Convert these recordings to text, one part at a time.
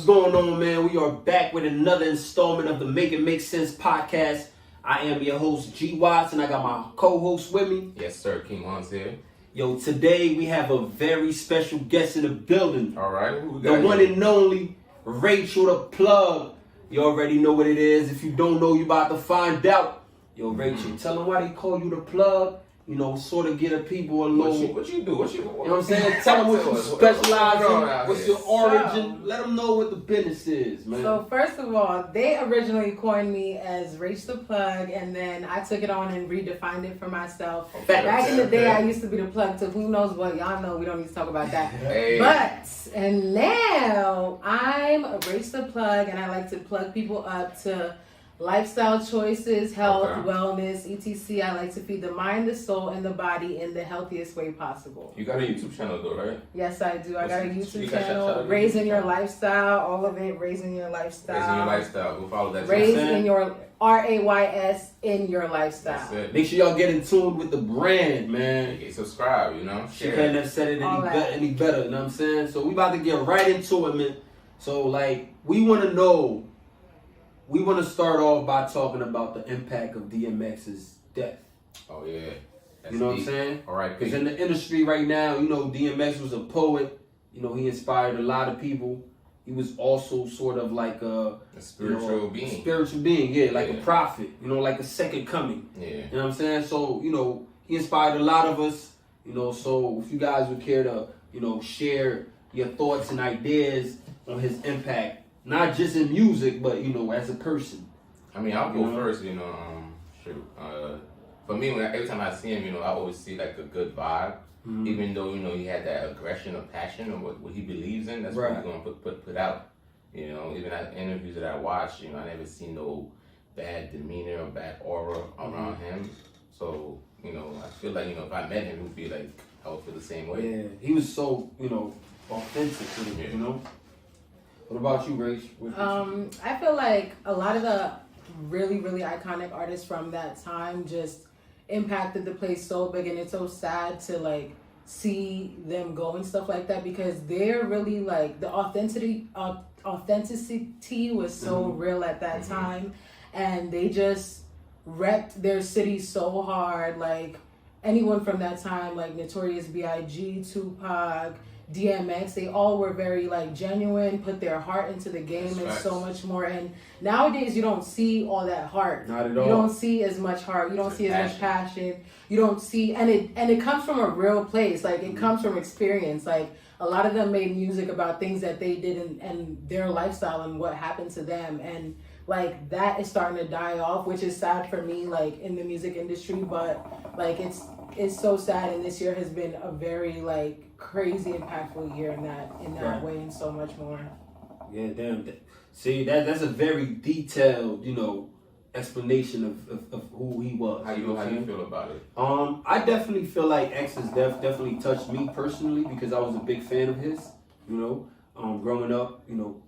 going on, man? We are back with another installment of the Make It Make Sense podcast. I am your host, G. Watts, and I got my co-host with me. Yes, sir. King On's here. Yo, today we have a very special guest in the building. All right. The one and only Rachel the Plug. You already know what it is. If you don't know, you about to find out. Yo, Rachel, tell them why they call you the Plug. You know, sort of get the people a little... What you do? You know what I'm saying? Tell them what you specialize in. What's your origin? Let them know what the business is, man. So first of all, they originally coined me as Rachel the Plug, and then I took it on and redefined it for myself. Back in the day, I used to be the plug to who knows what. Y'all know we don't need to talk about that. Hey. And now I'm Rachel the Plug, and I like to plug people up to lifestyle choices, health, wellness, etc. I like to feed the mind, the soul, and the body in the healthiest way possible. You got a YouTube channel though, right? Yes, I do. I got a YouTube channel, Raising Your Lifestyle, all of it, Raising Your Lifestyle. Raising Your Lifestyle. Go follow that. Raising Your, RAYS in Your Lifestyle. That's it. Make sure y'all get in tune with the brand, man. Yeah, subscribe, you know. She couldn't have said it any better, you know what I'm saying? So we about to get right into it, man. So, like, we want to start off by talking about the impact of DMX's death. Oh, yeah. That's you know what I'm saying? All right. Because in the industry right now, you know, DMX was a poet. You know, he inspired a lot of people. He was also sort of like a spiritual being. A spiritual being, yeah, like a prophet. You know, like a second coming. Yeah. You know what I'm saying? So, you know, he inspired a lot of us. You know, so if you guys would care to, you know, share your thoughts and ideas on his impact. Not just in music, but, you know, as a person. I mean, I'll go first, you know. For me, every time I see him, you know, I always see, like, a good vibe. Mm-hmm. Even though, you know, he had that aggression or passion or what he believes in, that's what he's going to put out. You know, even at interviews that I watched, you know, I never seen no bad demeanor or bad aura around him. So, you know, I feel like, you know, if I met him, it would be like, I would feel the same way. Yeah, he was so, you know, authentic to it, you know? What about you, Rach? I feel like a lot of the really, really iconic artists from that time just impacted the place so big, and it's so sad to like see them go and stuff like that because they're really like the authenticity was so real at that time, and they just repped their city so hard. Like anyone from that time, like Notorious B.I.G., Tupac, DMX, they all were very like genuine, put their heart into the game and so much more. And nowadays you don't see all that heart. Not at all. You don't see as much heart. You don't see as much passion. You don't see, and it comes from a real place. Like it comes from experience. Like a lot of them made music about things that they did and their lifestyle and what happened to them. And like that is starting to die off, which is sad for me, like in the music industry. But like it's so sad, and this year has been a very like crazy impactful year in that way and so much more. Yeah, damn. See, that's a very detailed, you know, explanation of who he was. How you feel about it? I definitely feel like X's death definitely touched me personally because I was a big fan of his. You know, growing up, you know,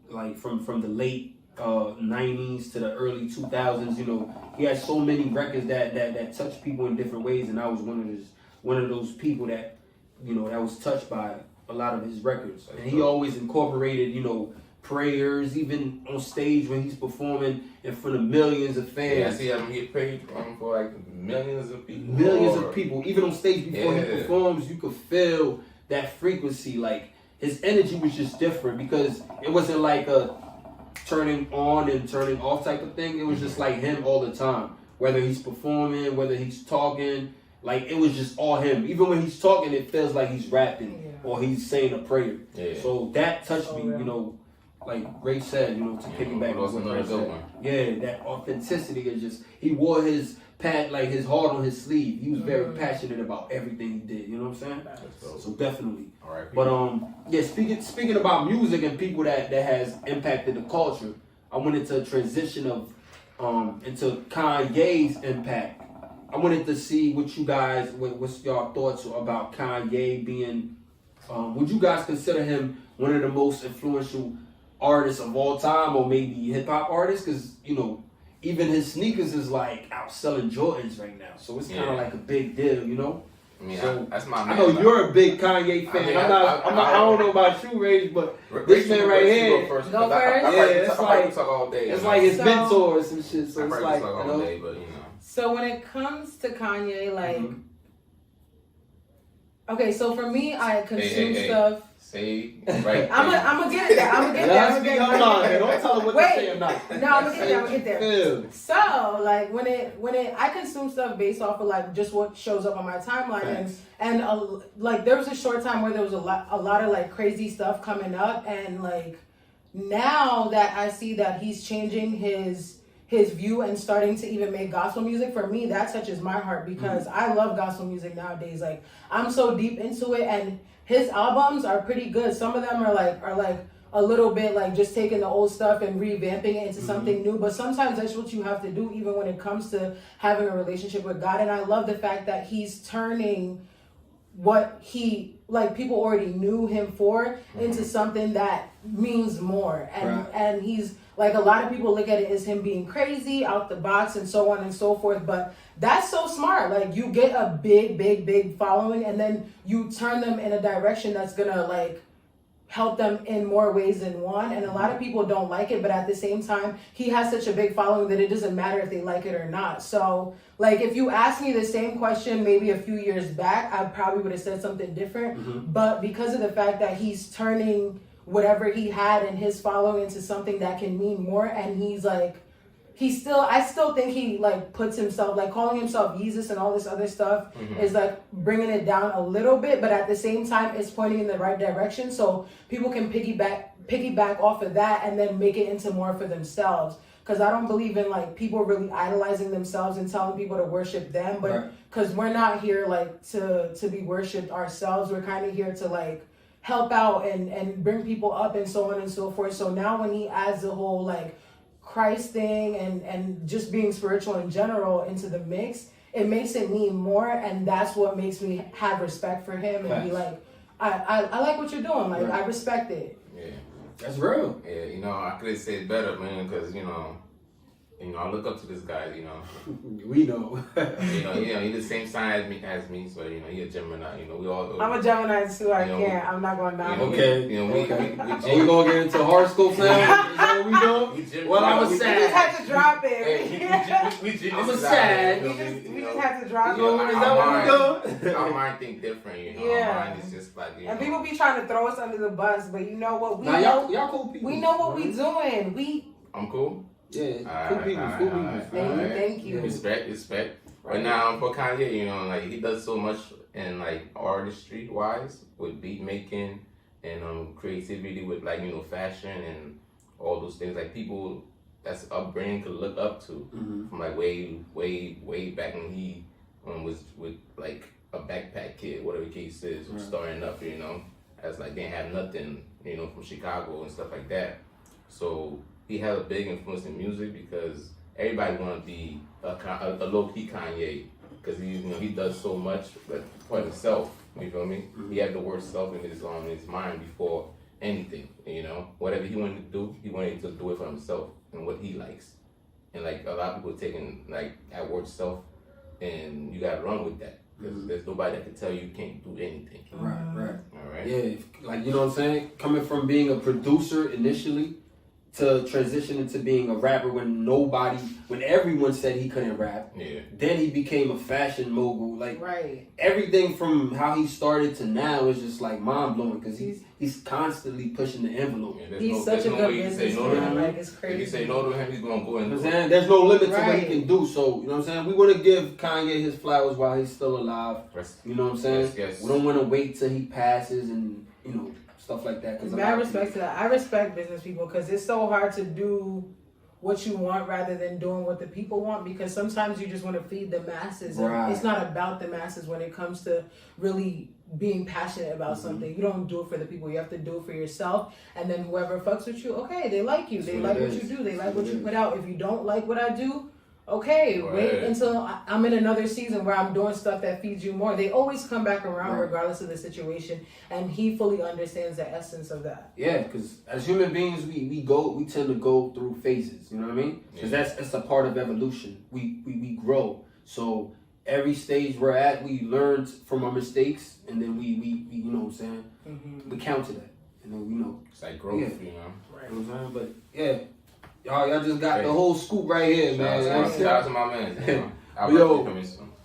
like from the late 90s to the early 2000s, you know, he had so many records that touched people in different ways, and I was one of those people that, you know, that was touched by a lot of his records. And he always incorporated, you know, prayers, even on stage when he's performing in front of millions of fans. Yeah, I see him get prayed for like millions of people. Millions of people. Even on stage before he performs, you could feel that frequency. Like, his energy was just different because it wasn't like a turning on and turning off type of thing. It was just like him all the time. Whether he's performing, whether he's talking, like it was just all him. Even when he's talking, it feels like he's rapping or he's saying a prayer. Yeah. So that touched me, you know, like Ray said, you know, to piggyback on what Ray said. Yeah, that authenticity is just, he wore his his heart on his sleeve. He was very passionate about everything he did, you know what I'm saying? So definitely. All right. But yeah, speaking about music and people that has impacted the culture, I wanted to transition into Kanye's impact. I wanted to see what you guys, what's your thoughts about Kanye being, would you guys consider him one of the most influential artists of all time, or maybe hip hop artists? Because, you know, even his sneakers is like outselling Jordans right now. So it's kind of like a big deal, you know? I mean, So that's my man. I know you're a big Kanye fan. I don't know about you, Rage, but this man right here. Go first. It's like all day. It's like his mentors and shit. So it's like, all day, but So when it comes to Kanye, like, okay, so for me, I consume stuff. Say right. I'm gonna get it there. I'm gonna get there. Don't tell him what to say or not. No, I'm gonna get there. So like when it I consume stuff based off of like just what shows up on my timeline and like there was a short time where there was a lot of like crazy stuff coming up, and like now that I see that he's changing his view and starting to even make gospel music, for me that touches my heart because I love gospel music nowadays. Like I'm so deep into it, and his albums are pretty good. Some of them are like a little bit like just taking the old stuff and revamping it into something new. But sometimes that's what you have to do, even when it comes to having a relationship with God. And I love the fact that he's turning what he like people already knew him for into something that means more. And he's like, a lot of people look at it as him being crazy, out the box, and so on and so forth. But that's so smart. Like, you get a big following, and then you turn them in a direction that's gonna like help them in more ways than one. And a lot of people don't like it, but at the same time, he has such a big following that it doesn't matter if they like it or not. So like, if you asked me the same question maybe a few years back, I probably would have said something different. But because of the fact that he's turning whatever he had in his following into something that can mean more, and he's like, I still think he like puts himself, like calling himself Jesus and all this other stuff is like bringing it down a little bit, but at the same time it's pointing in the right direction, so people can piggyback off of that and then make it into more for themselves. Because I don't believe in like people really idolizing themselves and telling people to worship them, but because we're not here like to be worshipped ourselves. We're kind of here to like help out and bring people up and so on and so forth. So now when he adds the whole like Christ thing and just being spiritual in general into the mix, it makes it mean more, and that's what makes me have respect for him and be like, I like what you're doing, like I respect it. Yeah, that's real. Yeah, I could have said better, man, because I look up to this guy, We know. He's the same sign as me, so he a Gemini. We all. I'm a Gemini too. I'm not going down. Okay. We we gonna get into horoscopes now. Is that what we doing? Well, I'm a sad. We just had to drop it. I'm a sad. We just had to drop it. Is that what we doing? Our mind think different. Yeah. Our mind is just like. And people be trying to throw us under the bus, but you know what? Y'all cool people. We know what we doing. I'm cool. Yeah, cool people. Thank you. Respect. But now for Kanye, like he does so much in like artistry wise with beat making and creativity with like fashion and all those things, like people that's upbringing could look up to from like way back when he was with like a backpack kid, whatever the case is, starting up, as like they didn't have nothing, from Chicago and stuff like that. So he had a big influence in music because everybody want to be a low-key Kanye because he does so much for himself. You feel me? He had the word self in his mind before anything. Whatever he wanted to do, he wanted to do it for himself and what he likes. And like a lot of people taking like that word self, and you gotta run with that because there's nobody that can tell you can't do anything. Right. All right. Yeah, like what I'm saying, coming from being a producer initially to transition into being a rapper when everyone said he couldn't rap. Yeah. Then he became a fashion mogul. Like everything from how he started to now is just like mind blowing because he's constantly pushing the envelope. Yeah, he's such a good businessman. Like it's crazy. If you say no to him, he's gonna go in. There's no limit to what he can do. So you know what I'm saying. We want to give Kanye his flowers while he's still alive. You know what I'm saying. Yes. We don't want to wait till he passes and stuff like that. I respect that. I respect business people because it's so hard to do what you want rather than doing what the people want, because sometimes you just want to feed the masses. And it's not about the masses when it comes to really being passionate about something. You don't do it for the people. You have to do it for yourself. And then whoever fucks with you, okay, they like you. They like what you do. They like what you put out. If you don't like what I do, okay, wait until I'm in another season where I'm doing stuff that feeds you more. They always come back around regardless of the situation, and he fully understands the essence of that. Yeah, because as human beings, we tend to go through phases. You know what I mean? Because that's a part of evolution. We grow. So every stage we're at, we learned from our mistakes, and then we you know what I'm saying, we counter that, and then it's like growth, yeah. you know. Right. You know what I'm saying? But yeah, y'all just got the whole scoop right here, man. Shout out to my man. You know.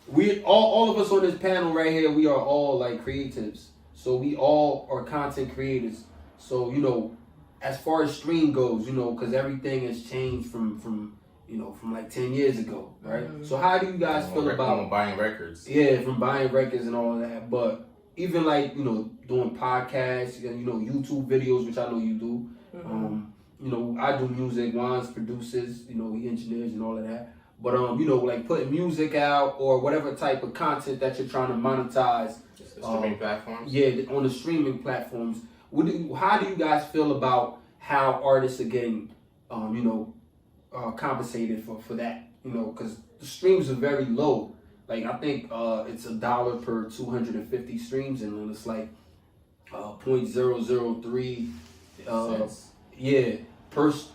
We all of us on this panel right here, we are all like creatives. So we all are content creators. So, you know, as far as stream goes, you know, because everything has changed from like 10 years ago, right? So how do you guys feel about buying records? Yeah, from buying records and all of that. But even like, you know, doing podcasts and, you know, YouTube videos, which I know you do. You know, I do music, Juan's produces, you know, he engineers and all of that. But, you know, like putting music out or whatever type of content that you're trying to monetize. The streaming platforms? Yeah, on the streaming platforms. How do you guys feel about how artists are getting, you know, compensated for that? You know, because the streams are very low. Like, I think it's $1 per 250 streams, and then it's like 0.003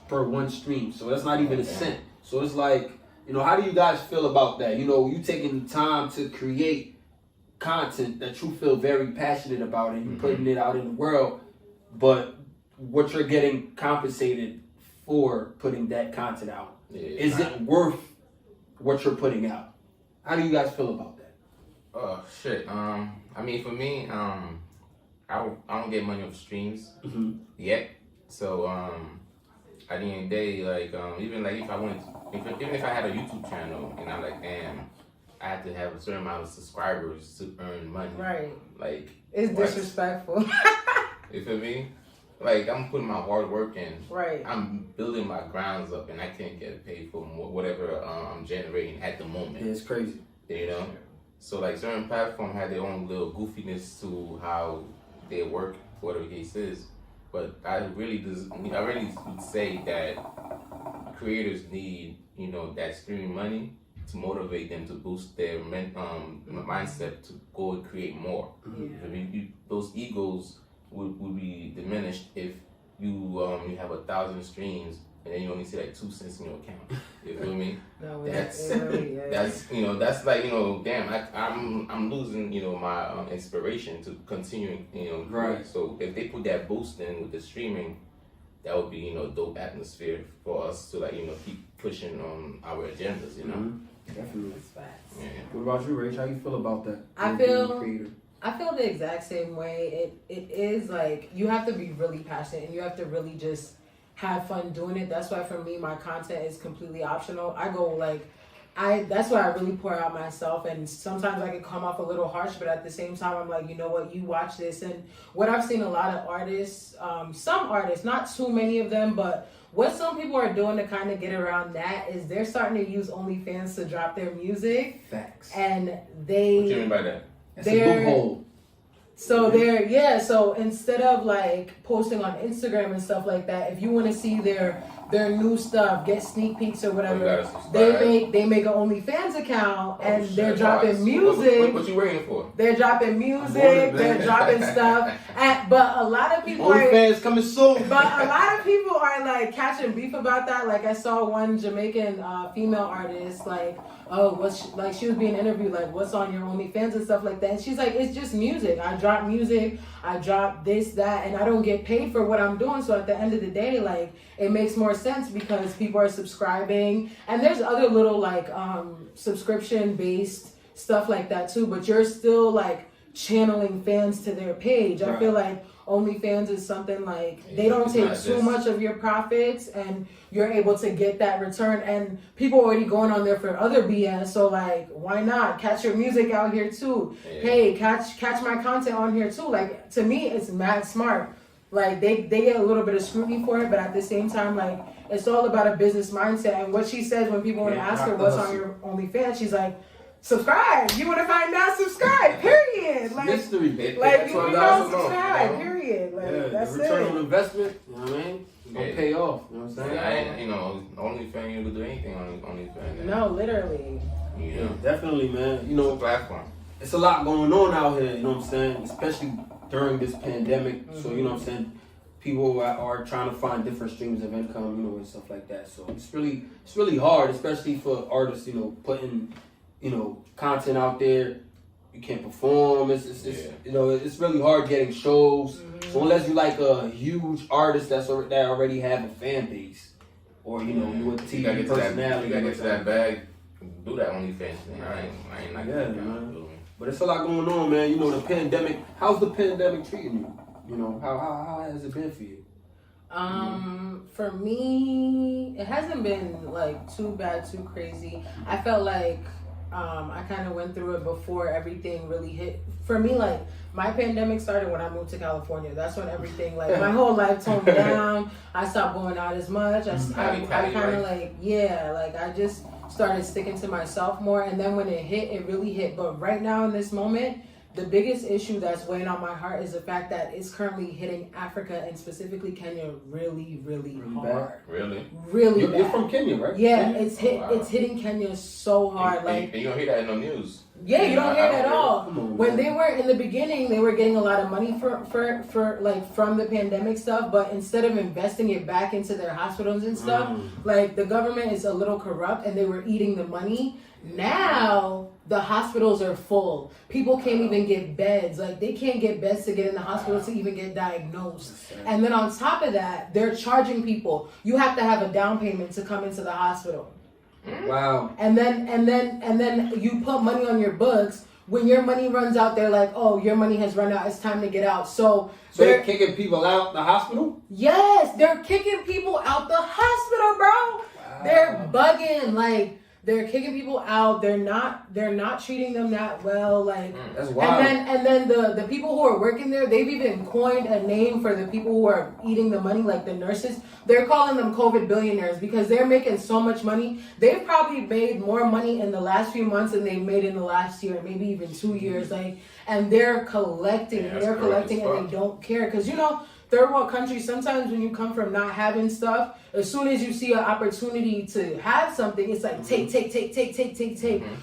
per one stream. So that's not even a cent. So it's like, you know, how do you guys feel about that? You know, you taking the time to create content that you feel very passionate about and you putting it out in the world, but what you're getting compensated for putting that content out, is it worth what you're putting out? How do you guys feel about that? Oh shit. I mean, for me, I don't get money off streams yet. So at the end of the day, like even like if I wanted, even if I had a YouTube channel and I'm like, damn, I have to have a certain amount of subscribers to earn money. Right. Like it's disrespectful. You feel me? Like I'm putting my hard work in. Right. I'm building my grounds up, and I can't get paid for whatever I'm generating at the moment. Yeah, it's crazy. You know. So like certain platforms have their own little goofiness to how they work, whatever the case is. But I really would say that creators need, you know, that streaming money to motivate them to boost their mindset to go and create more. I mean, those egos would be diminished if you have 1,000 streams and then you only see like 2 cents in your account. You feel me? No, that's you know, that's like, you know, damn, I'm losing, you know, my inspiration to continue, you know. Right. So if they put that boost in with the streaming, that would be, you know, dope atmosphere for us to, like, you know, keep pushing on our agendas, you know. Definitely. Yeah. What about you, Rach? How you feel about that? I feel the exact same way. It is like you have to be really passionate and you have to really just have fun doing it. That's why for me my content is completely optional. I go like that's why I really pour out myself, and sometimes I can come off a little harsh, but at the same time I'm like, you know what, you watch this. And what I've seen a lot of artists, some artists, not too many of them, but what some people are doing to kind of get around that is they're starting to use OnlyFans to drop their music. Facts. And they... What do you mean by that? That's a loophole. So so instead of like posting on Instagram and stuff like that, if you want to see their new stuff, get sneak peeks or whatever, they make an OnlyFans account and they're dropping music. What you waiting for? They're dropping music, they're dropping stuff. But a lot of people OnlyFans coming soon. But a lot of people are like catching beef about that. Like I saw one Jamaican female artist like, she was being interviewed like, what's on your OnlyFans and stuff like that. And she's like, it's just music. I drop music, I drop this, that, and I don't get paid for what I'm doing. So at the end of the day, like, it makes more sense because people are subscribing. And there's other little like subscription based stuff like that too. But you're still like channeling fans to their page. I feel like OnlyFans is something like they don't take too much of your profits and you're able to get that return, and people are already going on there for other BS, so like why not catch your music out here too? Hey, catch my content on here too. Like to me it's mad smart. Like they get a little bit of scrutiny for it, but at the same time, like it's all about a business mindset. And what she says when people want to ask her what's on your OnlyFans, she's like, subscribe. You want to find out? Subscribe. Period. Like, mystery. Like you know, subscribe. Period. Like that's the return it. on investment. You know what I mean? Gonna pay off. You know what I'm saying? You know, OnlyFans, you can do anything on OnlyFans. No, literally. You know, definitely, man. You know, it's a platform. It's a lot going on out here. You know what I'm saying? Especially during this pandemic. So you know what I'm saying? People are trying to find different streams of income, you know, and stuff like that. So it's really hard, especially for artists, you know, putting content out there. You can't perform. It's it's really hard getting shows. Mm-hmm. So unless you like a huge artist that already have a fan base, or you a TV personality, you gotta get to that bag. Do that OnlyFans thing. I ain't like that. Man. But it's a lot going on, man. The pandemic. How's the pandemic treating you? How has it been for you? For me, it hasn't been like too bad, too crazy. I felt like I kind of went through it before everything really hit. For me, like my pandemic started when I moved to California. That's when everything, like my whole life toned down. I stopped going out as much. I kind of I just started sticking to myself more. And then when it hit, it really hit. But right now in this moment, the biggest issue that's weighing on my heart is the fact that it's currently hitting Africa and specifically Kenya really, really hard. Bad. Really? Really bad. You're from Kenya, right? Yeah, it's hitting Kenya so hard. And you don't hear that in no news. Yeah, you don't hear that at all. When they were in the beginning, they were getting a lot of money for like from the pandemic stuff, but instead of investing it back into their hospitals and stuff, like the government is a little corrupt and they were eating the money. Now the hospitals are full. People can't even get beds. Like they can't get beds to get in the hospital to even get diagnosed. And then on top of that, they're charging people. You have to have a down payment to come into the hospital. Wow. And then you put money on your books. When your money runs out, they're like, "Oh, your money has run out. It's time to get out." So they're kicking people out the hospital? Yes, they're kicking people out the hospital, bro. Wow. They're bugging. Like they're kicking people out. They're not treating them that well. Like that's wild. And then the people who are working there, they've even coined a name for the people who are eating the money, like the nurses. They're calling them COVID billionaires because they're making so much money. They've probably made more money in the last few months than they made in the last year, maybe even 2 years. Like, and they're collecting, and they don't care because third world countries, sometimes when you come from not having stuff, as soon as you see an opportunity to have something, it's like take,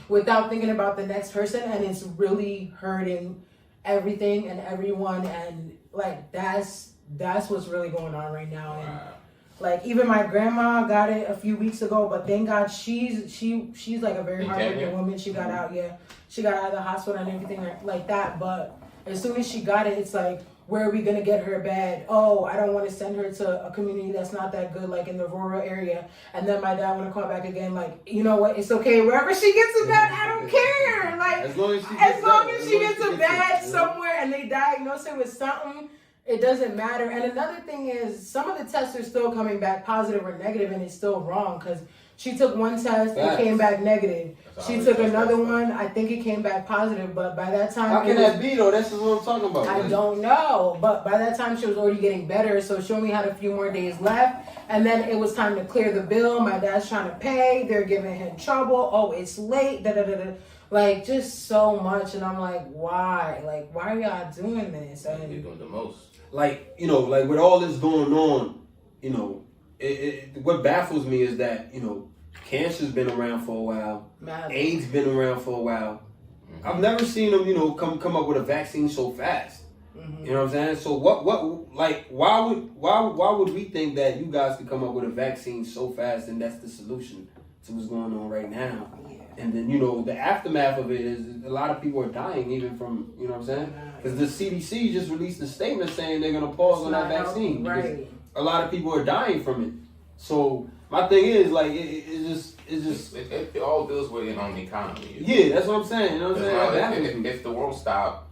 without thinking about the next person, and it's really hurting everything and everyone, and like that's what's really going on right now. And like even my grandma got it a few weeks ago, but thank God she's like a very hardworking woman. She got out, she got out of the hospital and everything like that. But as soon as she got it, it's like, where are we going to get her a bed? Oh, I don't want to send her to a community that's not that good, like in the rural area. And then my dad want to call back again, like, you know what? It's okay. Wherever she gets a bed, I don't care. Like, as long as she gets a bed somewhere and they diagnose her with something, it doesn't matter. And another thing is, some of the tests are still coming back positive or negative, and it's still wrong because she took one test, it came back negative. She took another one, I think it came back positive, but by that time... How can that be, though? That's what I'm talking about. I don't know, but by that time she was already getting better, so she only had a few more days left, and then it was time to clear the bill. My dad's trying to pay, they're giving him trouble, oh, it's late, da-da-da-da. Like, just so much, and I'm like, why? Like, why are y'all doing this? And you're doing the most. Like, like with all this going on, what baffles me is that, cancer's been around for a while. AIDS been around for a while. Mm-hmm. I've never seen them, come up with a vaccine so fast. Mm-hmm. You know what I'm saying? So why would we think that you guys could come up with a vaccine so fast and that's the solution to what's going on right now? Yeah. And then, the aftermath of it is a lot of people are dying even from, you know what I'm saying? Because the CDC just released a statement saying they're going to pause on that vaccine. Right. A lot of people are dying from it. So my thing is, like, it all deals with it on the economy. Yeah, that's what I'm saying. You know what I'm saying? If the world stopped,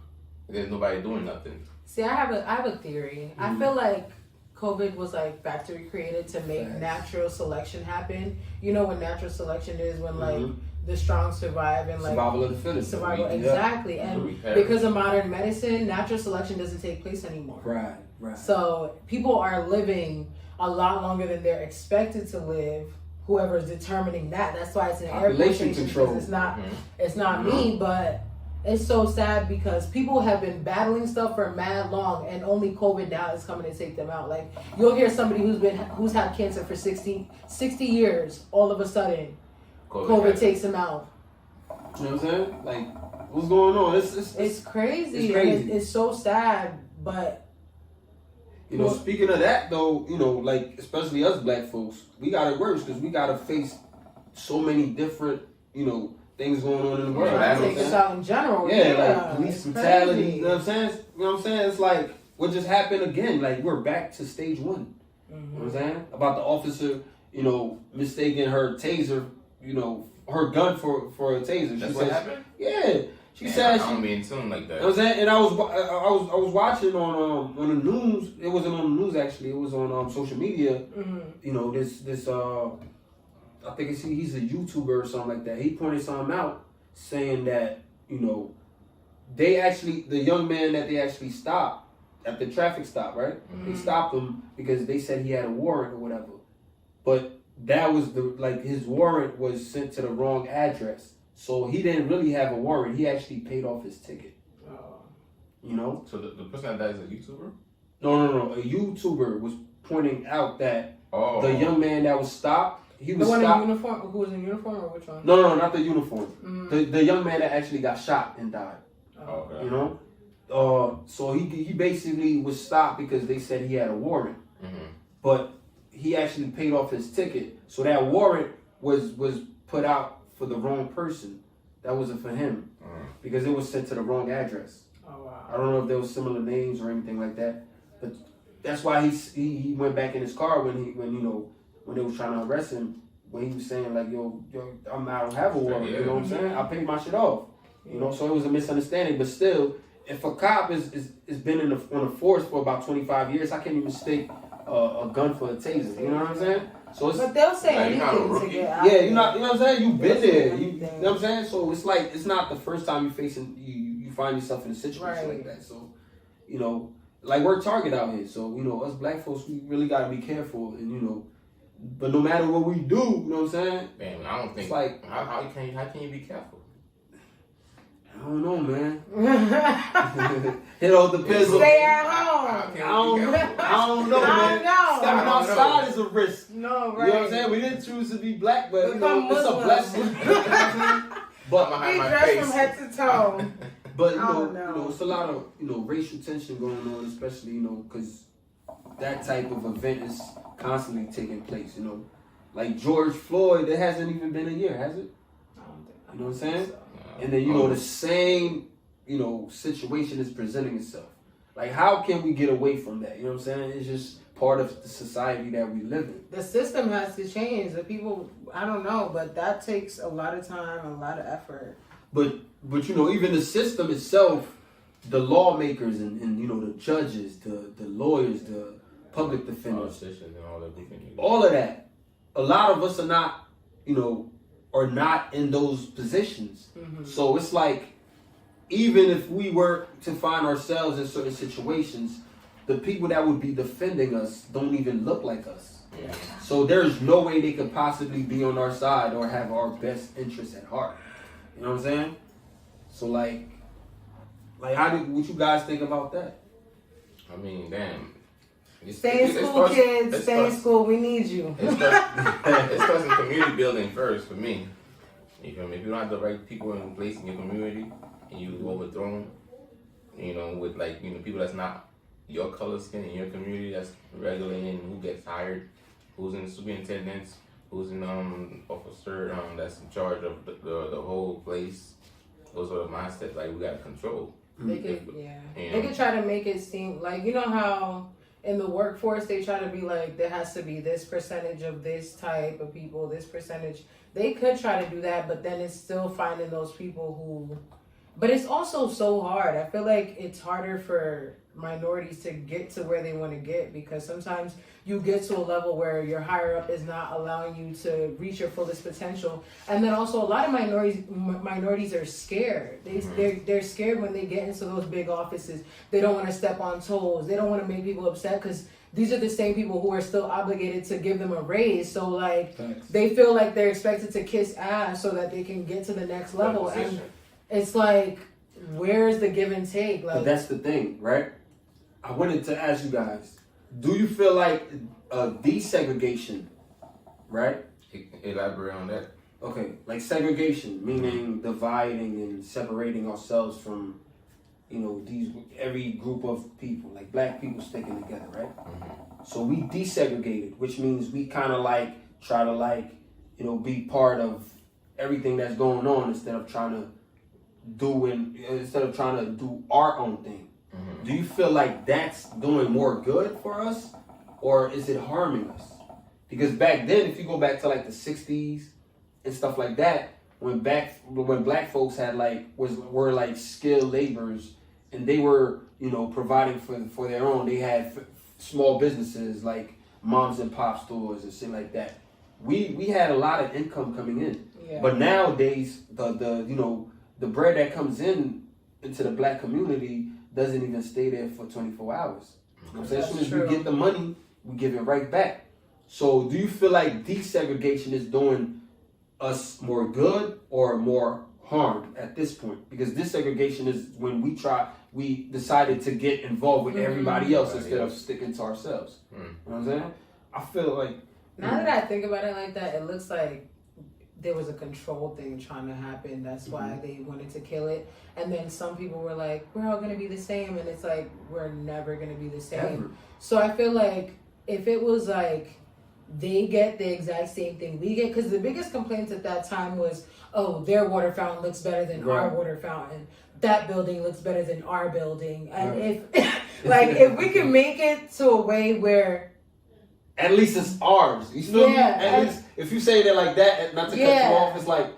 there's nobody doing nothing. See, I have a theory. Mm-hmm. I feel like COVID was like factory created to make natural selection happen. You know what natural selection is when like the strong survive and like survival of the fittest. Survival, exactly. And because of modern medicine, natural selection doesn't take place anymore. Right. So people are living a lot longer than they're expected to live. Whoever is determining that. That's why it's an air quotation because it's not me, but it's so sad because people have been battling stuff for mad long and only COVID now is coming to take them out. Like you'll hear somebody who's had cancer for 60 years, all of a sudden COVID takes them out. You know what I'm saying? Like what's going on? It's crazy. It's crazy. It's so sad, but speaking of that though, like especially us black folks, we got it worse because we got to face so many different, things going on in the world. I take us out in general. Yeah, like police brutality. Crazy. You know what I'm saying? You know what I'm saying? It's like what just happened again. Like we're back to stage one. You know what I'm saying? About the officer, you know, mistaking her taser, you know, her gun for a taser. That's what happened? Yeah. She said I don't be in tune like that. You know what I'm saying? And I was watching on the news. It wasn't on the news actually. It was on social media. You know, this I think he's a YouTuber or something like that. He pointed something out saying that, you know, the young man that they actually stopped at the traffic stop, right? They stopped him because they said he had a warrant or whatever. But that was his warrant was sent to the wrong address. So he didn't really have a warrant. He actually paid off his ticket. You know? So the person that died is a YouTuber? No. A YouTuber was pointing out that the young man that was stopped, he was the one stopped. in uniform? Who was in uniform or which one? No, not the uniform. The young man that actually got shot and died. Okay. You know? So he basically was stopped because they said he had a warrant. But he actually paid off his ticket. So that warrant was put out for the wrong person. That wasn't for him. Because it was sent to the wrong address. Oh, wow. I don't know if there was similar names or anything like that. But that's why he went back in his car when they was trying to arrest him, when he was saying like, yo, I don't have a warrant, you know what I'm saying? I paid my shit off. You know, so it was a misunderstanding. But still, if a cop is been on the force for about 25 years, I can't even mistake a gun for a taser. You know what I'm saying? So it's, but they'll say like, anything to get out. yeah, you know what I'm saying? You've been there. You know what I'm saying? So it's like it's not the first time you find yourself in a situation like that. So, you know, like we're target out here. So, you know, us black folks, we really gotta be careful and, you know, but no matter what we do, you know what I'm saying? Man, I don't think it's like how can you be careful? I don't know, man. It all depends. Stay at home. I don't know, man. I don't know. Stepping outside is a risk. No, right. You know what I'm saying? We didn't choose to be black, but you know, Become it's a blessing. But Be dressed from head to toe. But you I know, don't know. you know, it's a lot of racial tension going on, especially because that type of event is constantly taking place. You know, like George Floyd, it hasn't even been a year, has it? You know what I'm saying? So. And then you know the same situation is presenting itself. Like how can we get away from that? You know what I'm saying? It's just part of the society that we live in. The system has to change. The people, I don't know, but that takes a lot of time, a lot of effort. But you know, even the system itself, the lawmakers and the judges, the lawyers, the public defenders, and all of that. A lot of us are not, are not in those positions. So it's like, even if we were to find ourselves in certain situations, the people that would be defending us don't even look like us. Yeah. So there's no way they could possibly be on our side or have our best interests at heart. You know what I'm saying? So like what you guys think about that? I mean, damn. Stay in school, kids. Stay in school. We need you. It's because of community building first for me. You feel me? If you don't have the right people in place in your community and you overthrown, with people that's not your color skin in your community, that's regulating who gets hired, who's in superintendents, who's in officer that's in charge of the whole place. Those are the mindsets like we gotta control. They could try to make it seem like, you know how in the workforce they try to be like there has to be this percentage of this type of people, this percentage. They could try to do that, but then it's still finding those people who. But it's also so hard. I feel like it's harder for minorities to get to where they want to get, because sometimes you get to a level where your higher up is not allowing you to reach your fullest potential. And then also a lot of minorities are scared. They're scared when they get into those big offices. They don't want to step on toes. They don't want to make people upset, because these are the same people who are still obligated to give them a raise. So like they feel like they're expected to kiss ass so that they can get to the next level. And it's like, where's the give and take? Like, but that's the thing, right? I wanted to ask you guys, do you feel like desegregation, right? Elaborate on that. Okay, like segregation, meaning dividing and separating ourselves from, every group of people, like black people sticking together, right? So we desegregated, which means we kind of try to be part of everything that's going on instead of trying to do our own thing. Mm-hmm. Do you feel like that's doing more good for us, or is it harming us? Because back then, if you go back to like the 60s and stuff like that, when black folks had were like skilled laborers, and they were, you know, providing for their own. They had small businesses like moms and pop stores and shit like that. We had a lot of income coming in. Yeah. But nowadays, the bread that comes into the black community doesn't even stay there for 24 hours. You know what I'm saying? As soon as we get the money, we give it right back. So do you feel like desegregation is doing us more good or more harm at this point? Because desegregation is when we decided to get involved with everybody else instead of sticking to ourselves. You know what I'm saying? I feel like... Now that I think about it like that, it looks like there was a control thing trying to happen. That's why they wanted to kill it. And then some people were like, we're all going to be the same. And it's like, we're never going to be the same. Ever. So I feel like if it was like, they get the exact same thing we get, because the biggest complaints at that time was, oh, their water fountain looks better than our water fountain. That building looks better than our building. And if we can make it to a way where at least it's ours. You feel me? At least if you say that like that, not to cut you off, it's like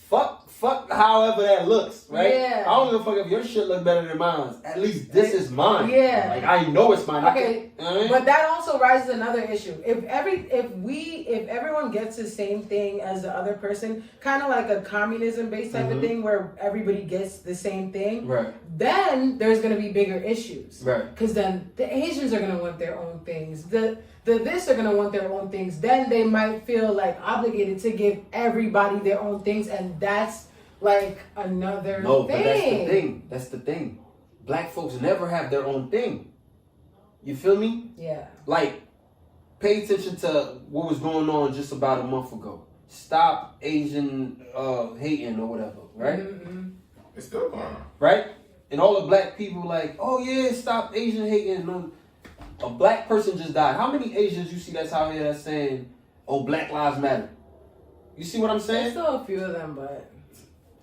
fuck however that looks, right? Yeah. I don't give a fuck if your shit look better than mine. At least this is mine. Yeah. Like I know it's mine. Okay. You know what I mean? But that also raises another issue. If everyone gets the same thing as the other person, kind of like a communism based type of thing where everybody gets the same thing, right? Then there's gonna be bigger issues. Right. Because then the Asians are gonna want their own things. The this are going to want their own things. Then they might feel like obligated to give everybody their own things. And that's like another thing. No, but that's the thing. That's the thing. Black folks never have their own thing. You feel me? Yeah. Like, pay attention to what was going on just about a month ago. Stop Asian hating or whatever, right? Mm-hmm. It's still going on. Right? And all the black people like, oh yeah, stop Asian hating. A black person just died. How many Asians you see that's out here that's saying, oh, Black Lives Matter? You see what I'm saying? There's still a few of them, but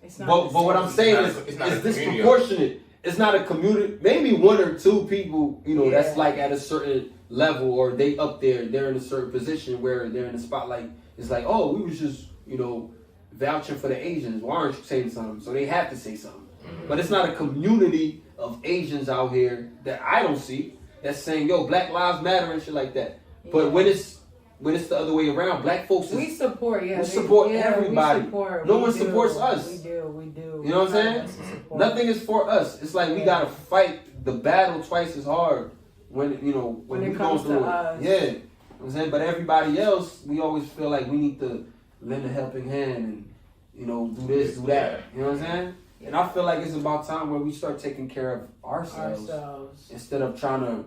it's not. But what I'm saying is disproportionate. It's not a community. Maybe one or two people, you know, that's like at a certain level, or they up there, they're in a certain position where they're in the spotlight. It's like, oh, we was just, you know, vouching for the Asians. Why aren't you saying something? So they have to say something. Mm-hmm. But it's not a community of Asians out here that I don't see that's saying, yo, Black Lives Matter and shit like that. Yeah. But when it's the other way around, black folks we support everybody. No one supports us. We do. You know what I'm saying? Nothing is for us. It's like we gotta fight the battle twice as hard when it comes to us. Yeah. You know what I'm saying? But everybody else, we always feel like we need to lend a helping hand and, you know, do this, do that. You know what I'm saying? And I feel like it's about time where we start taking care of ourselves. Instead of trying to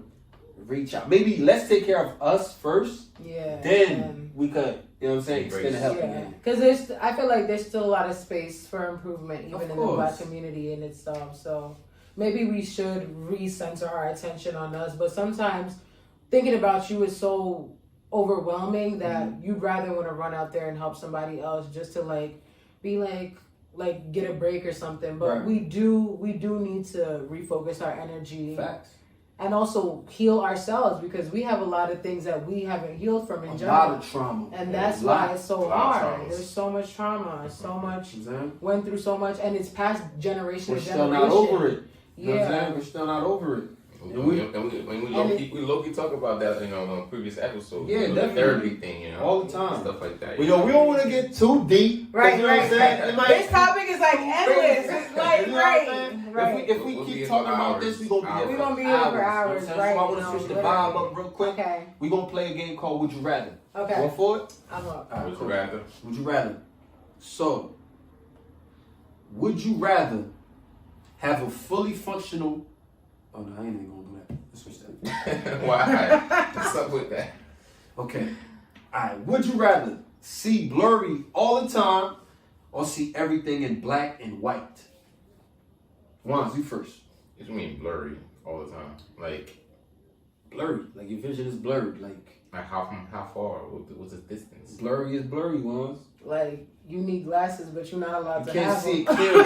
reach out. Maybe let's take care of us first. Yeah. Then we could, you know what I'm saying, extend a helping hand. Because I feel like there's still a lot of space for improvement, even in the black community in itself. So maybe we should recenter our attention on us. But sometimes thinking about you is so overwhelming that you'd rather want to run out there and help somebody else just to be get a break or something. But we do need to refocus our energy. Facts. And also heal ourselves, because we have a lot of things that we haven't healed from in general. A lot of trauma. And that's why it's so hard. There's so much trauma, so much, went through so much, and it's past generation to generation. We're still not over it. You know what I'm saying? We're still not over it. And we low-key talk about that, on previous episodes. Yeah, definitely. The therapy thing, all the time. Stuff like that. Well, we don't want to get too deep. Right, you know what I'm saying? This topic is endless. It's right. If we keep talking about this, we're going to be here for hours. Right. So I want to switch the vibe up real quick. Okay. We're going to play a game called Would You Rather. Okay. Go for it? I'm up. Right, Would you rather? Would you rather? So, would you rather have a fully functional... Oh, no, I ain't even going to do that. Let's switch that. Why? What's up with that? Okay. All right. Would you rather see blurry all the time or see everything in black and white? Wanz, you first. What do you mean blurry all the time? Blurry. Like your vision is blurred. Like how far? What's the distance? Blurry is blurry, Wanz. you need glasses, but you're not allowed You to can't have see them. it clearly.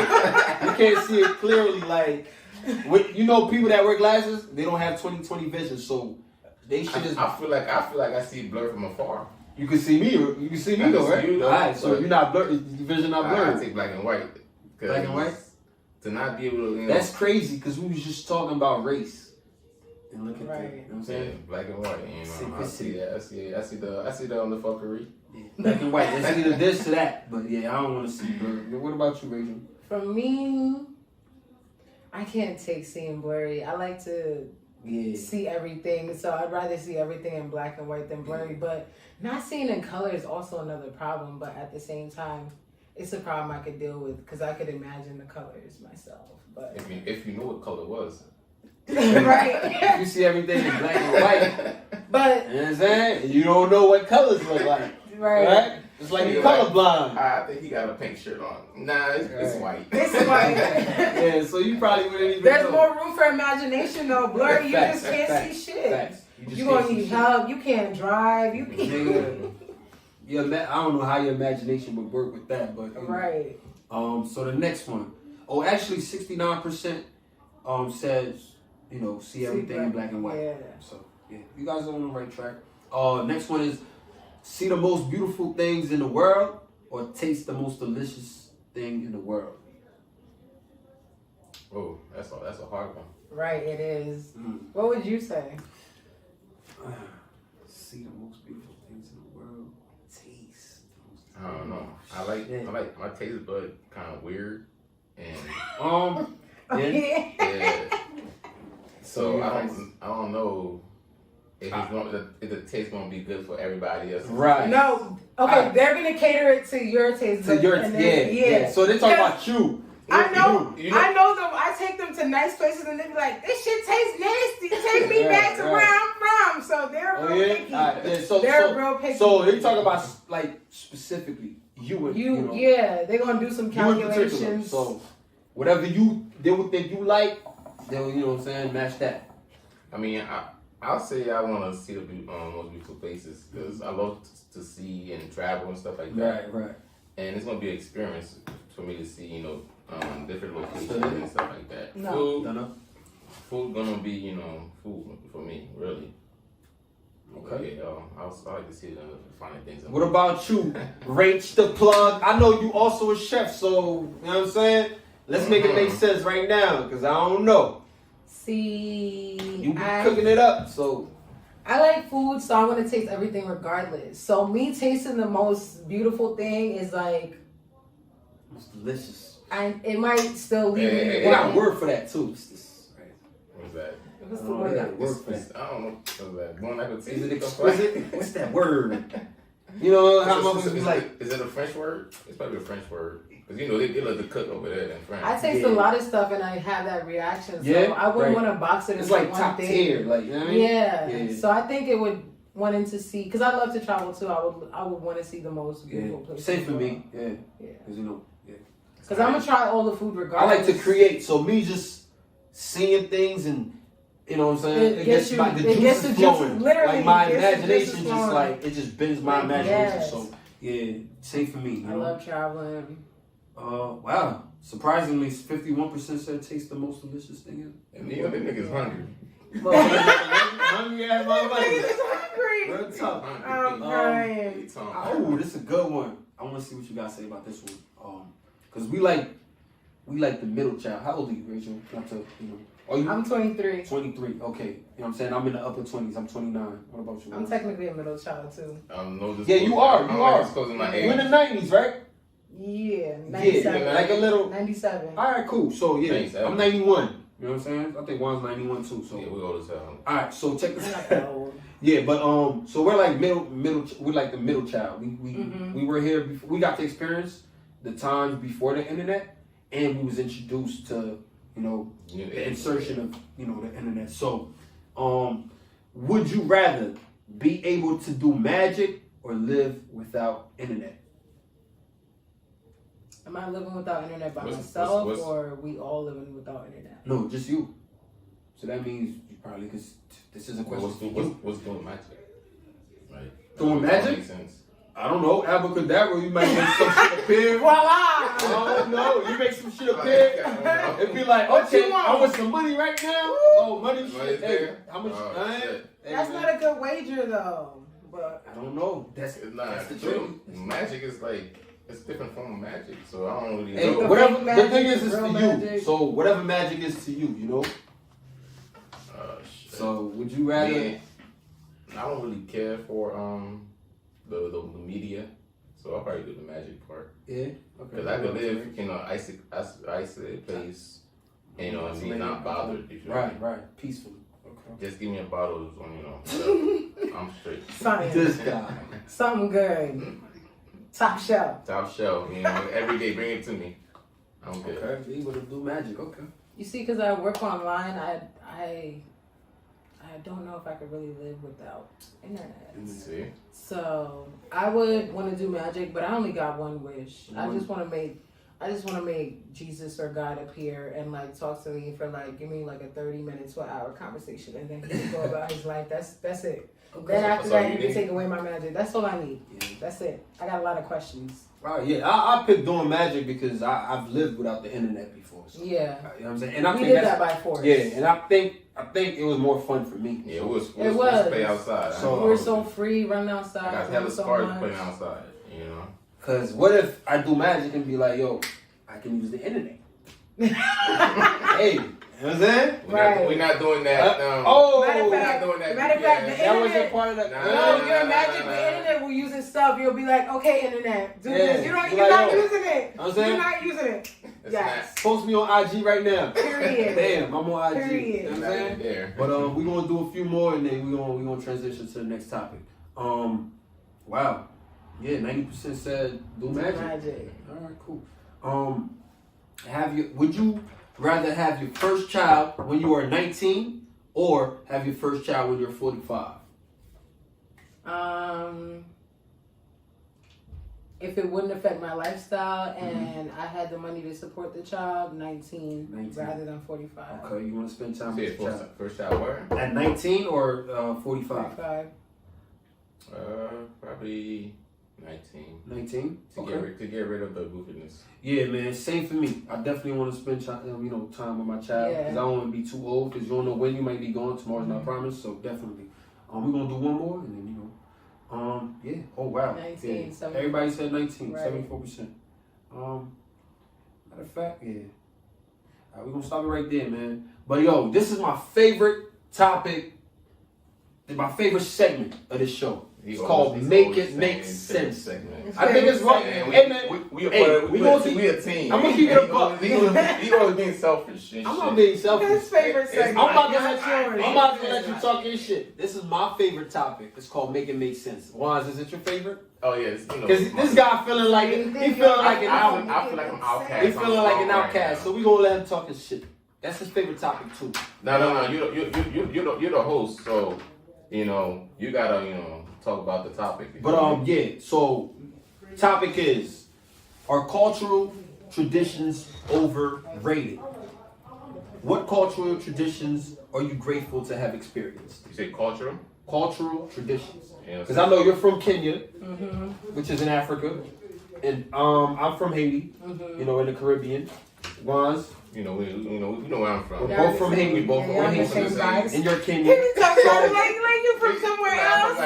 You can't see it clearly. Like, you know, people that wear glasses, they don't have 20/20 vision, so they should just. I feel like I see blur from afar. You can see me. You can see me though, right? You, though, all right, so you're not blurred. Your vision not blurred. I take black and white. Black and white. To not be able to. You know, That's crazy because we was just talking about race. And look at that. Right. You know what I'm saying? black and white. You know, I see Simplicity. that. I see that on the fuckery. Yeah. Black and white. It's either this or that. But yeah, I don't want to see blurred. What about you, Rachel? For me, I can't take seeing blurry. I like to see everything, so I'd rather see everything in black and white than blurry. But not seeing in color is also another problem. But at the same time, it's a problem I could deal with because I could imagine the colors myself. But If you know what color was. right, You see everything in black and white. but You know what I'm saying? And you don't know what colors look like. Right? It's like you're colorblind. I think he got a pink shirt on. Nah, it's white. it's white. Yeah, so you probably wouldn't even There's know. more room for imagination though. Blurry, you Facts, just can't facts, see shit. facts. You gonna need help. You can't drive. You can't. Nigga, I don't know how your imagination would work with that, but you know. Right. So the next one. Oh, actually, 69% says see everything in black and white. Yeah. So yeah, you guys are on the right track. Next one is see the most beautiful things in the world or taste the most delicious thing in the world. Oh, that's a hard one. Right, it is. What would you say? See the most beautiful things in the world. Taste. I don't know. I like my taste bud kind of weird and yeah. So I don't know if the taste gonna be good for everybody else. Right. No. Okay, they're gonna cater it to your taste. To your yeah. So they talk about you. I know. You know. I know them. I take them to nice places and they be like, "This shit tastes nasty. Take me back to where I'm from." So they're real picky. They're real picky. So they talk about like specifically you. Yeah, they're gonna do some calculations. So whatever they would think you like, they'll match that. I mean, I'll say I want to see the most beautiful places because I love to see and travel and stuff like that. Right. And it's gonna be an experience for me to see, different locations and stuff like that. No. Food gonna be, food for me, really. Okay. Yeah, I like to see the finer things. What about you? Rach the plug. I know you also a chef, so you know what I'm saying? Let's make it make sense right now, because I don't know. See, You be cooking it up, so. I like food, so I want to taste everything regardless. So me tasting the most beautiful thing is like, It's delicious. it might still leave me. They got a word for that too. What's that? What's the They word? got a word for that. I don't know. What's that? Bon appetit? Is it exquisite? What's that word? You know how motherfuckers be like. Is it a French word? It's probably a French word. Because they love to cook over there in France. I taste a lot of stuff and I have that reaction. So Yeah, I wouldn't right. want to box it It's into like one top thing. tier, like you know what I mean? Yeah. So I think it would wanting to see, because I love to travel too. I would want to see the most beautiful places. Same for me. Yeah. Yeah. Because Because I'm gonna try all the food I regardless. like to create. So me just seeing things and you know what I'm saying? It gets my, the it juice gets is the juice- flowing. literally, Like my it gets the juices imagination just flowing. like it just bends my imagination. Yes. So yeah, same for me. You I know? love traveling. Wow. Surprisingly, 51% said taste the most delicious thing. And the niggas hungry. Hungry ass motherfucker. hungry. Real tough. I'm crying. Oh, this is a good one. I want to see what you guys say about this one. Because we like the middle child. How old are you, Rachel? Not to, Are you? I'm 23. 23. Okay. You know what I'm saying? I'm in the upper 20s. I'm 29. What about you? I'm technically a middle child too. Yeah, you are. You are. Disclosing my You're in age. the 90s, right? Yeah, 97. Yeah, like a little. 97. All right, cool. So yeah, 97. I'm 91. You know what I'm saying? I think Juan's 91 too. So Yeah, we old as hell. all right, so check this I'm not out. that old. Yeah, but so we're like middle. We're like the middle child. We were here before. We got to experience the times before the internet, and we was introduced to the insertion of the internet. So, would you rather be able to do magic or live without internet? Am I living without internet by What's- myself, what's- or are we all living without internet? No, just you. So that means you probably, because this is a question. What's doing magic? Right. Doing That magic? makes sense. I don't know, abracadabra, you might make some shit appear. Voila! I don't know, you make some shit appear. It'd be like, What okay, you want? I want some money right now. Oh, money Money's shit. Hey, there? how much? Oh, man? shit. Hey, That's man. not a good wager though. But I don't know. That's It's not. that's the True. truth. Magic is like, it's a different form of magic. So I don't really Hey, know. whatever. The Magic, thing is, it's real to magic. you. So whatever magic is to you, you know. Shit. So would you rather? Man, I don't really care for the media. So I'll probably do the magic part. Yeah. Because I could live, you know, isolated place, you know, and be not bothered. You feel me? Right. Peacefully. Okay. Just give me a bottle of, you know, whatever. I'm straight. This guy. something good. Top shelf. Top shelf, you know, every day, bring it to me. I'm good. Okay. You would do magic. Okay. You see, because I work online, I don't know if I could really live without internet. See? So I would want to do magic, but I only got one wish. I just want to make Jesus or God appear and like talk to me for like give me like a 30-minute to an hour conversation, and then he can go about his life. That's it. Okay. Then after That's all that, you you can need? take away my magic. That's all I need. Yeah. That's it. I got a lot of questions. Right. Yeah. I picked doing magic because I've lived without the internet before. So, Yeah. you know what I'm saying? And I We think did that's, that by force. Yeah. And I think it was more fun for me. Yeah, it was play outside. So- We were so free, running outside. I got doing hella so scars much. playing outside, you know? Cause what if I do magic and be like, yo, I can use the internet. Hey, you know what I'm saying? We're not doing that. Oh, Matter of we're fact, not doing that. matter of fact, the that wasn't internet. part of that. Nah, No, you're nah, magic. nah, The nah. internet will using stuff. You'll be like, okay, internet, do Yeah. this. You're You're like, not yo. using it. I'm saying? You're not using it. It's Yes. Post me on IG right now. Period. Damn, I'm on IG. Period. You know what I'm not saying? there. But we're gonna do a few more and then we're gonna transition to the next topic. Wow. Yeah, 90% said do magic. Magic. Alright, cool. Would you rather have your first child when you are 19 or have your first child when you're 45? If it wouldn't affect my lifestyle and I had the money to support the child, 19. Rather than 45. Okay, you want to spend time See, with your child first child where? at 19 or 45? 45. Probably 19. 19. To get rid of the goofiness. Yeah, man. Same for me. I definitely want to spend time with my child because I don't want to be too old because you don't know when you might be gone. Tomorrow's not promised, so definitely. We're gonna do one more and then yeah. Oh wow. 19. Yeah. Everybody said 19. Right. 74%. Matter of fact, yeah. All right, we're gonna stop it right there, man. But yo, this is my favorite topic. My favorite segment of this show. It's called Make It Make Sense. I think it's wrong. Hey, man. We a team. I'm gonna keep it a buck. He always being selfish. And I'm shit. not being selfish. His favorite segment. I'm about to let you talk your shit. This is my favorite topic. It's called Make It Make Sense. Wanz, is it your favorite? Oh yeah, it's, Because this guy feeling like he feeling like an outcast. I feel like I'm outcast. He feeling like an outcast. So we gonna let him talk his shit. That's his favorite topic too. No. You're the host, so you gotta talk about the topic. But yeah. So topic is: are cultural traditions overrated? What cultural traditions are you grateful to have experienced? You say cultural? Cultural traditions. Yeah, Because I know you're from Kenya, which is in Africa, and I'm from Haiti, in the Caribbean. Wanz, we know where I'm from. we're both from Haiti. We both Yeah, from the the same guys. same. And you're Kenyan. Like you from somewhere else?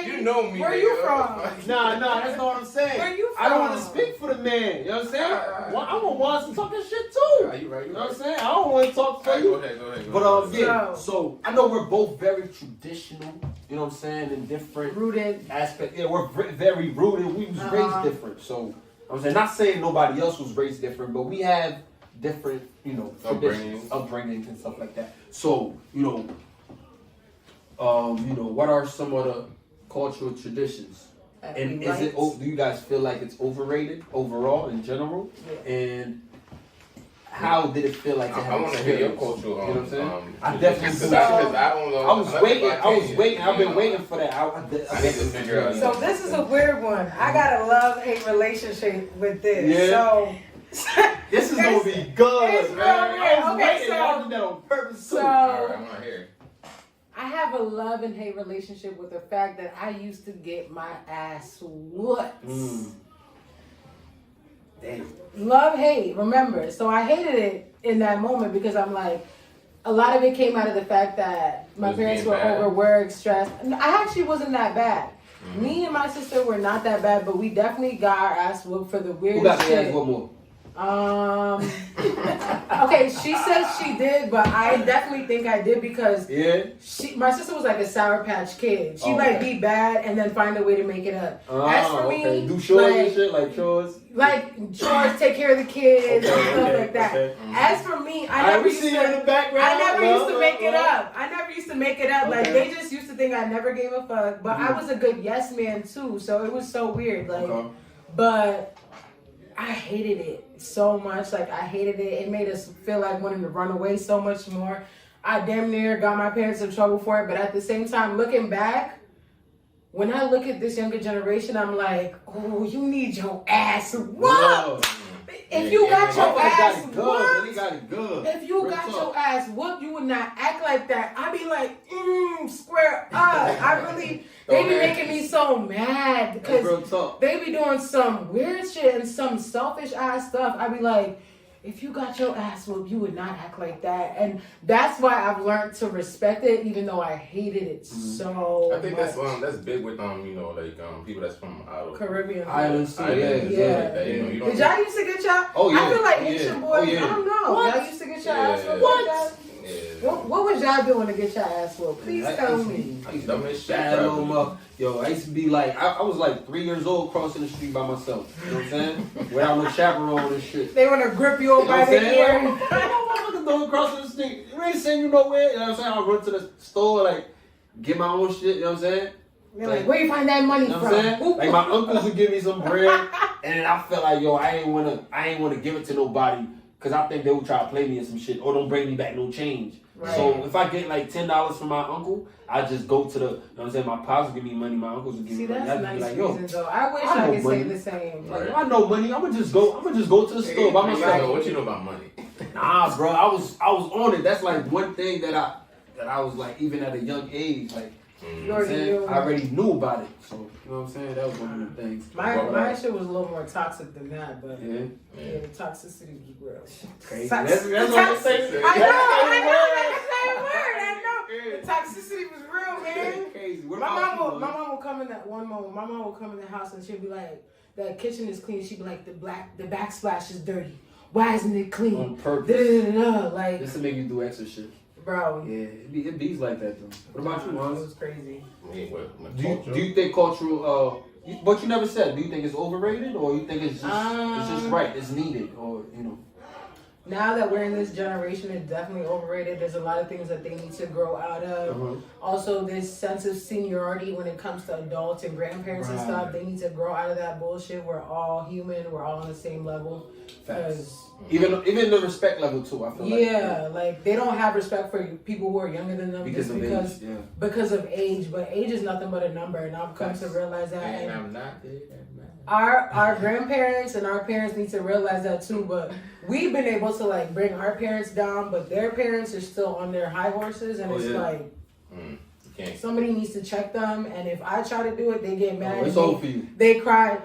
You know me. Where you from? Nah, that's not what I'm saying. Where you I don't from? want to speak for the man. You know what I'm saying? I want Wanz to talk that shit too. Are you right? You know what I'm saying? I don't want to talk for you. Go ahead. But yeah, so I know we're both very traditional, you know what I'm saying, in different Rooted. aspects. Yeah, we're very rooted. We was raised different. So I'm saying, not saying nobody else was raised different, but we have different, traditions, upbringings and stuff like that. So, what are some of the cultural traditions? And is it? Do you guys feel like it's overrated overall in general? Yeah. And how did it feel like to have I want to hear your experience? cultural. You know what I'm saying? I traditions, definitely. because I don't know. I was waiting. I've been you know. waiting for that. I need to figure out. So this is a weird one. I got a love-hate relationship with this. Yeah. So This is gonna be good, it's man. real weird. I was Okay, waiting. so- I did that on purpose too. So All right, I'm not here. I have a love and hate relationship with the fact that I used to get my ass whooped. Damn. Love, hate, remember. So I hated it in that moment because I'm like, a lot of it came out of the fact that my parents were overworked, stressed. I actually wasn't that bad. Me and my sister were not that bad, but we definitely got our ass whooped for the weirdest shit. Who got their ass whooped more? Okay, she says she did, but I definitely think I did because my sister was like a Sour Patch Kid. She'd like be bad and then find a way to make it up. As for me, do chores and shit, like chores. Like chores, take care of the kids and stuff like that. As for me, I never used to make it up. I never used to make it up. Like they just used to think I never gave a fuck. But I was a good yes man too, so it was so weird. Like, but I hated it so much. Like I hated it. It made us feel like wanting to run away so much more. I damn near got my parents in trouble for it. But at the same time, looking back, when I look at this younger generation, I'm like, oh, you need your ass whooped. If you got your ass whooped, if you got your ass whooped, you would not act like that. I'd be like, square up. They be making me so mad because they be doing some weird shit and some selfish ass stuff. I'd be like, if you got your ass whooped, you would not act like that. And that's why I've learned to respect it, even though I hated it so I think much. that's big with people that's from Caribbean islands. Yeah. Did y'all used to get y'all? Oh, yeah. I feel like Haitian boys. I don't know. What? Y'all used to get your ass whooped. What? What was y'all doing to get your ass whooped? Please tell me. I used to Yo, I used to be like, I was like 3 years old crossing the street by myself. You know what I'm saying? Without no chaperone and shit. They want to grip you over by the ear. I'm fucking doing crossing the street. You ain't send you nowhere. You know what I'm saying? I'll run to the store, like, get my own shit. You know what I'm saying? They're like, where you find that money you know from? What I'm saying? Like my uncles would give me some bread, and I felt like, yo, I ain't wanna give it to nobody, cause I think they would try to play me in some shit, or don't bring me back no change. Right. So if I get like $10 from my uncle, I just go to the, you know what I'm saying? My pops would give me money, my uncles would give me money. That's nice like, reason, though. I wish I could say the same. Like, I know money. I'ma just go to the store by myself. What you know about money? Nah, bro. I was on it. That's like one thing that I was like, even at a young age, like. You know what I'm saying? I already knew about it. So, you know what I'm saying? That was one of the things. My shit was a little more toxic than that, but yeah, the toxicity was real. Crazy. That's what I'm saying. I know. The toxicity was real, man. Crazy. My mom would come in that one moment. My mom would come in the house and she'd be like, the kitchen is clean. She'd be like, the backsplash is dirty. Why isn't it clean? On purpose. Like, just to make you do extra shit. Bro. Yeah, it bees like that though. What about you, Mons? It was crazy. Do you think cultural, but you never said, do you think it's overrated or you think it's just right, it's needed, or, you know? Now that we're in this generation, it's definitely overrated. There's a lot of things that they need to grow out of. Also, this sense of seniority when it comes to adults and grandparents and stuff, they need to grow out of that bullshit. We're all human. We're all on the same level. Even the respect level too, I feel like. Yeah, like they don't have respect for people who are younger than them because of age. But age is nothing but a number, and I've come to realize that. And I'm not. Our grandparents and our parents need to realize that too. But we've been able to like bring our parents down, but their parents are still on their high horses, and like. Somebody needs to check them, and if I try to do it, they get mad. It's over for you. They cry.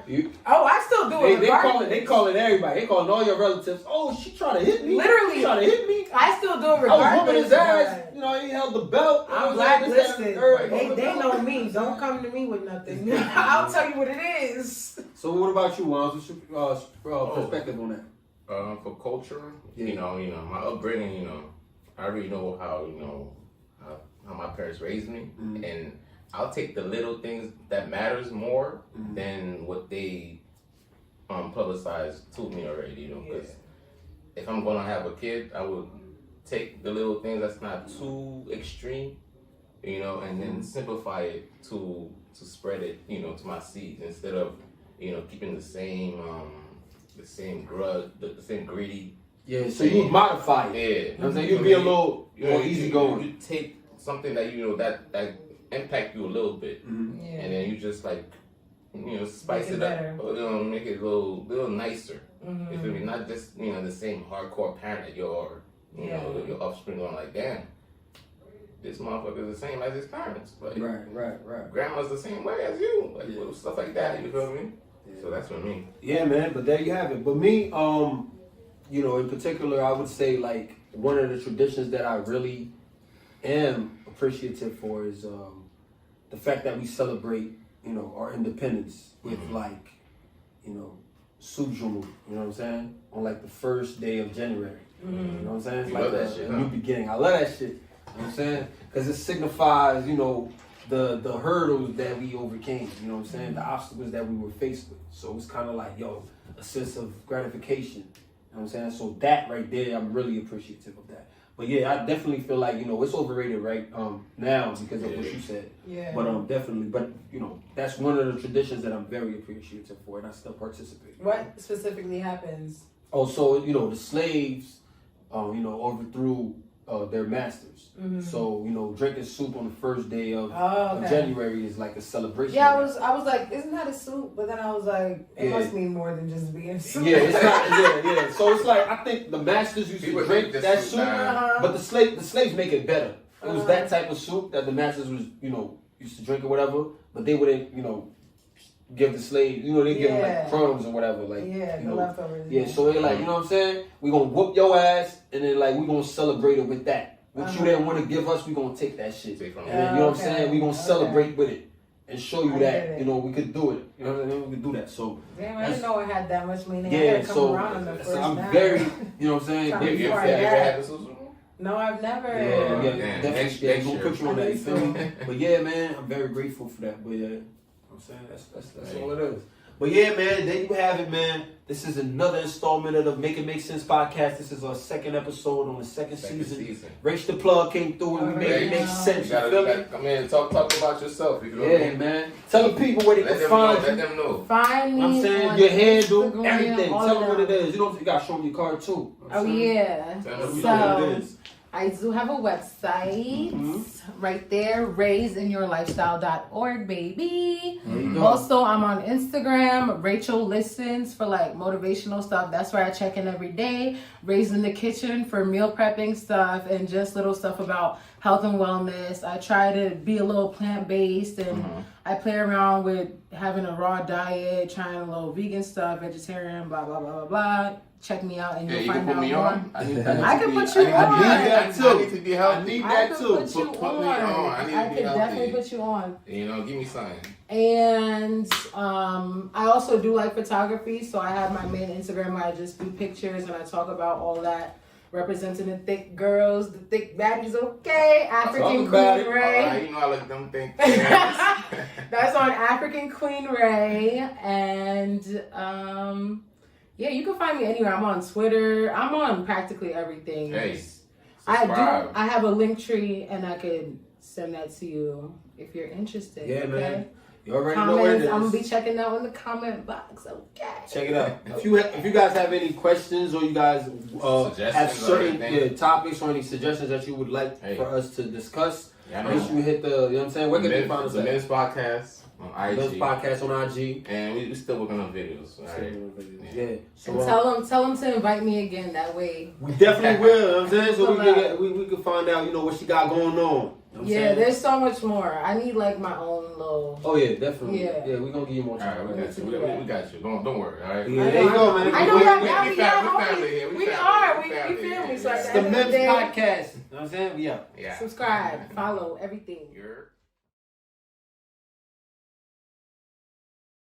I still do it. They calling everybody. They calling all your relatives. Oh, she trying to hit me. Literally, she trying to hit me. I still do it regardless. I was whooping his ass. You know, he held the belt. I'm blacklisted. They know me. Don't come to me with nothing. I'll tell you what it is. So what about you, Juan? What's your perspective on that? For culture, you know, my upbringing, I already know how my parents raised me, and I'll take the little things that matters more than what they publicize to me already, because if I'm gonna have a kid, I would take the little things that's not too extreme, and then simplify it to spread it, to my seeds, instead of, keeping the same grudge, the same greedy. Yeah, so you modify it. Yeah. You know what I'm saying? You be a little more easygoing. You take something that that impact you a little bit, and then you just like spice it up, make it a little nicer. If it be not just the same hardcore parent that your offspring going like, damn, this motherfucker is the same as his parents. Like, right. grandma's the same way as you. Like, little stuff like that, you feel me? Yeah. So that's for me. Yeah, man, but there you have it. But me, you know, in particular, I would say, like, one of the traditions that I really am appreciative for is the fact that we celebrate, you know, our independence with, like, you know, Sujumu, you know what I'm saying? On, like, the first day of January. You know what I'm saying? It's You like love that shit, a huh? new beginning. I love that shit. You know what I'm saying? Because it signifies, you know, the hurdles that we overcame. You know what I'm saying? The obstacles that we were faced with. So it's kind of like, yo, a sense of gratification. You know what I'm saying? So that right there, I'm really appreciative of that. But yeah, I definitely feel like, you know, it's overrated right now because of what you said. Yeah. But definitely, but you know, that's one of the traditions that I'm very appreciative for, and I still participate. What specifically happens? Oh, so you know, the slaves, you know, overthrew their masters. So you know, drinking soup on the first day of January is like a celebration. Yeah, I was like, isn't that a soup? But then I was like, it must mean more than just being soup. Yeah, it's not. Yeah. So it's like I think the masters used to drink that soup, but the slaves make it better. It was that type of soup that the masters was, you know, used to drink or whatever, but they wouldn't, you know, give the slaves, you know, they give them like crumbs or whatever, like the leftovers. Yeah, so they like, you know what I'm saying? We gonna whoop your ass, and then like we gonna celebrate it with that. What you didn't want to give us, we gonna take that shit. And then, you know what I'm saying? We gonna celebrate with it and show you that, you know, we could do it. You know what I'm saying? We could do that. So damn, I didn't know it had that much meaning. Yeah, I gotta come so around on the first I'm night. very, you know what I'm saying? You ever had this? No, I've never. Yeah, definitely. Next We'll year. put you on that. You feel me? But yeah, man, I'm very grateful for that. But yeah, you know what I'm saying? That's all it is. But yeah, man, there you have it, man. This is another installment of the Make It Make Sense podcast. This is our second episode on the second season. Rach the Plug came through and we made it make sense. You feel me? Come in and talk about yourself. You know Yeah, man. Tell the people where they can find you. Let them know. Find me. I'm saying on your handle, Instagram, everything. all Tell of them what it that. is. You know, you gotta show them your card too. Oh yeah. Tell them So what it is. I do have a website right there, raiseinyourlifestyle.org, baby. Also, I'm on Instagram, Rachel Listens, for like motivational stuff. That's where I check in every day. Raised in the Kitchen for meal prepping stuff and just little stuff about health and wellness. I try to be a little plant-based and I play around with having a raw diet, trying a little vegan stuff, vegetarian, blah, blah, blah, blah, blah. Check me out and you'll you find can put out me more. on. I can put you on. that too. I need to be healthy. I need I that could too. put you Put me on. on. I need to I be could healthy. definitely put you on. You know, give me something. And I also do like photography, so I have my main Instagram where I just do pictures and I talk about all that, representing the thick girls, the thick baddies. Okay, African Queen Ray. You know I like them things. That's on African Queen Ray, and yeah, you can find me anywhere. I'm on Twitter. I'm on practically everything. Hey, I have a link tree, and I could send that to you if you're interested. Yeah, okay? man. You already know where it is. I'm gonna be checking out in the comment box. Okay. Check it out. If you guys have any questions or you guys have certain topics or any suggestions that you would like for us to discuss, make sure you hit the, you know what I'm saying? Where can you find us? The MIMS podcast on IG. MIMS podcast on IG. And we still working on videos. Right? Yeah. So and tell them to invite me again. That way. we definitely will. You know what I'm saying? So we can find out, you know, what she got going on. You know yeah, there's so much more. I need like my own little. Oh yeah, definitely. Yeah, we're gonna give you more time. All right, we got you. We got you. Don't worry. All right. Yeah, there you go, man. I know that now. We family here. We are. We feel me. So It's the MIMS podcast. You know what I'm saying? Yeah. Subscribe, follow everything. You're